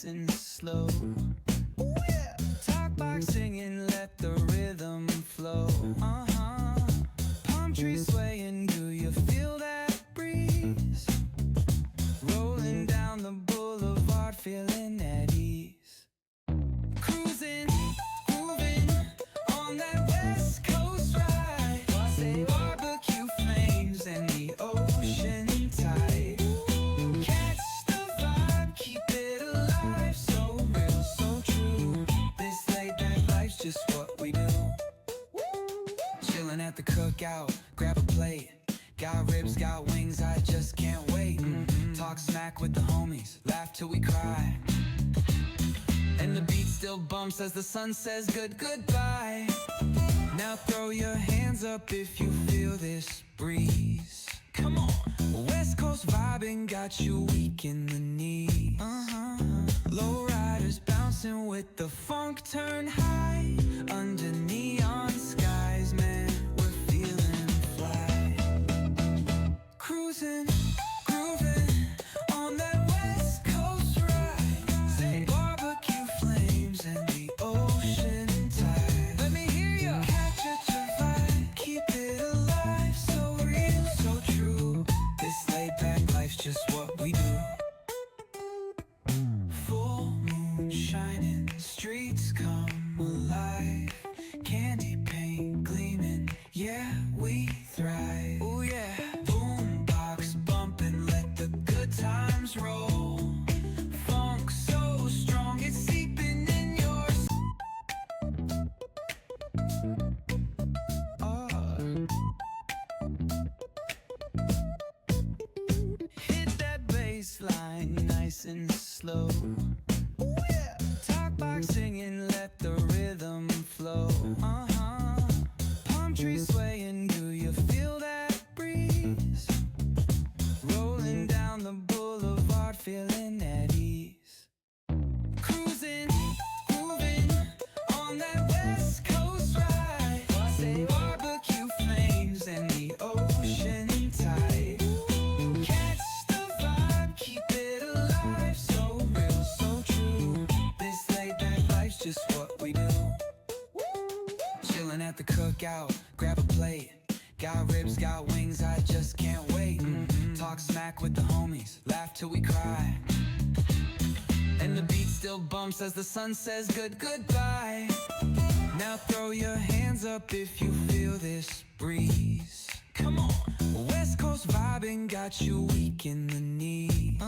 nice and slow. Ooh, yeah. Talk back singing, let the rhythm flow. Palm trees swaying, do you feel that breeze? Rolling down the boulevard, feeling at ease. Cruising, grooving on that West Coast ride. Say barbecue flames and the ocean tide. Catch the vibe, keep it alive. So real, so true. This laid back life's just what we do. Chilling at the cookout, grab a plate. Got ribs, got wings, I just can't wait. Talk smack with the homies, laugh till we cry. And the beat still bumps as the sun says goodbye. Now throw your hands up if you feel this breeze. Come on. West Coast vibing got you weak in the knees. Low riders bouncing with the funk turn high. Under neon skies, man, we're feeling fly. Cruising, grooving on that West Coast ride. Say barbecue flames and the ocean tide. Let me hear ya. Catch your vibe, keep it alive. So real, so true. This laid back life's just what we do. Full moon shining, streets come alive. Candy paint gleaming, yeah, we thrive. Oh yeah. Boombox bumping, let the good times roll. Funk so strong, it's seeping in your Hit that bass line nice and slow. Ooh, yeah. Talk back singing, let the rhythm flow. Palm trees swaying, do you feel that breeze? Rolling down the boulevard, feeling at ease. Cruising, grooving on that West Coast ride. Say barbecue flames and the ocean tide. Catch the vibe, keep it alive. So real, so true. This laid back life's just what we do. Chilling at the cookout, grab a plate. Got ribs, got wings, I just can't wait. Talk smack with the homies, laugh till we cry. And the beat still bumps as the sun says goodbye. Now throw your hands up if you feel this breeze. Come on. West Coast vibing got you weak in the knees.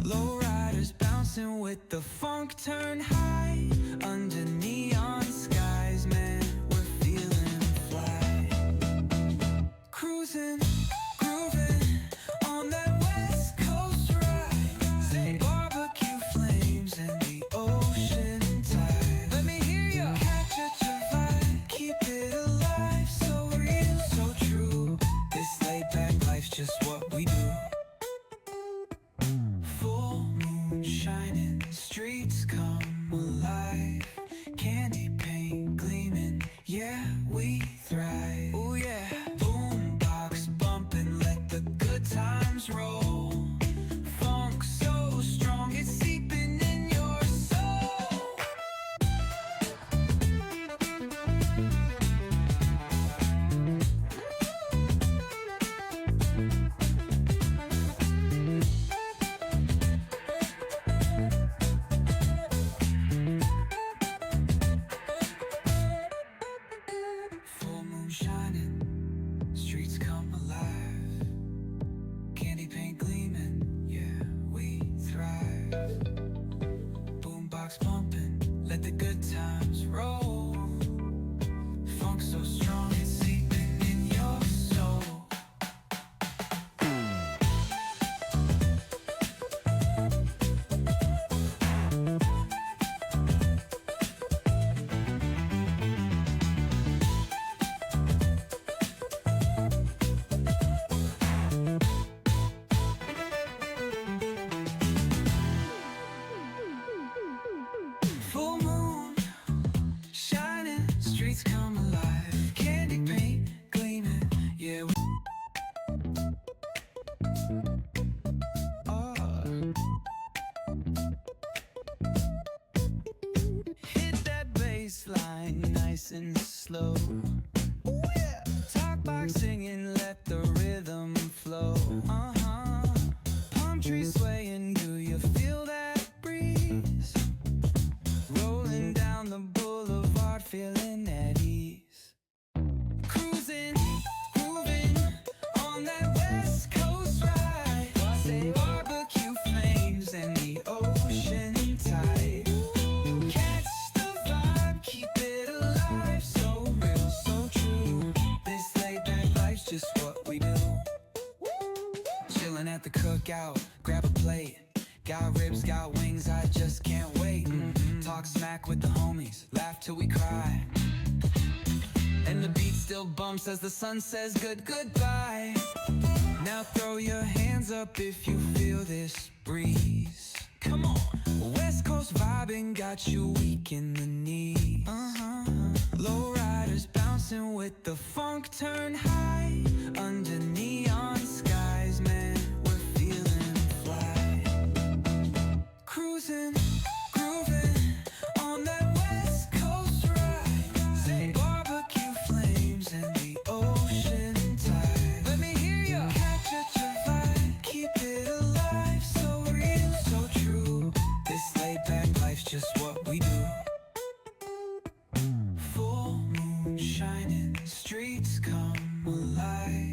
Low riders bouncing with the funk turn high. Under neon skies, man, we're feeling fly. Cruising, grooving on that West Coast ride. Say barbecue flames and the ocean tide. Let me hear ya. Catch your vibe, keep it alive. So real, so true. This laid back life's just what we do. Full moon shining, streets come alive. Candy paint gleaming, yeah, we thrive. Oh yeah. Boombox bumping, let the good times roll. Funk so strong, it's seeping in your soul. Full moon shining, streets come alive. Candy paint gleaming, yeah, we thrive. Boombox pumping, let the good times roll. Funk so strong, it's seeping in your soul. Full moon shining, streets come alive. Candy paint gleaming, yeah. nice and slow. Ooh, yeah. Talk box singing, let the rhythm flow. Palm trees swaying, do you feel that breeze? Rolling down the boulevard, feeling at ease. Cruising, grooving on that West Coast ride. Say barbecue flames and the ocean tide. Catch the vibe, keep it alive. So real, so true. This laid back life's just what we do. Chilling at the cookout, grab a plate. Got ribs, got wings, I just can't wait. Talk smack with the homies, laugh till we cry. And the beat still bumps as the sun says goodbye. Now throw your hands up if you feel this breeze. Come on. West Coast vibing got you weak in the knees. Low riders bouncing with the funk turn high. Under neon skies, man, we're feeling fly. Cruising, grooving on that West Coast ride. Say barbecue flames and the ocean tide. Let me hear ya. Catch your vibe, keep it alive. So real, so true. This laid back life's just what we do. Full moon shining, streets come alive.